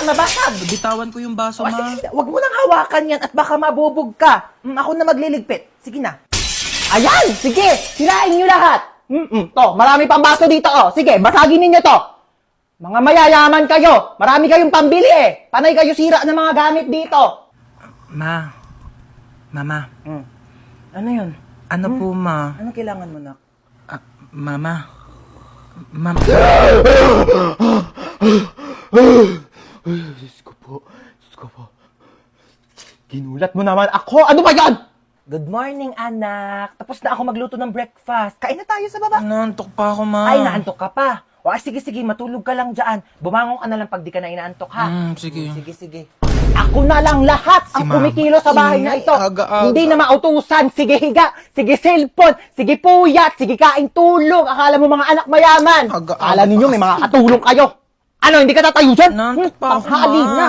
mabasag. Bitawan ko yung baso, O, ma. sige, wag mo nang hawakan yan at baka mabubog ka. Ako na magliligpit. Sige na. Ayan! Sige! Sirain nyo lahat! To, marami pang baso dito, oh. Sige, basagin ninyo to. Mga mayayaman kayo. Marami kayong pambili, eh. Panay kayo sira ng mga gamit dito. Mama. Ano yun? Ano po, ma? Anong kailangan mo, nak? Mama. Mama. Diyos ko po. Ginulat mo naman ako. Ano ba yan? Good morning, anak. Tapos na ako magluto ng breakfast. Kain na tayo sa baba. Naantok pa ako, ma. Ay, naantok ka pa. O, sige, matulog ka lang dyan. Bumangon ka na lang pag di ka na inaantok, ha? Sige. Sige. Ako na lang lahat ang Mama. kumikilo sa bahay na ito. Aga-aga. Hindi na mautusan. Sige, higa. Sige, cellphone. Sige, puyat. Sige, kain tulog. Akala mo mga anak mayaman. Aga-aga Akala ninyo pa may mga kasi. katulong kayo. Ano, hindi ka tatayo dyan? Naantok pa ako, Panghali ma. na.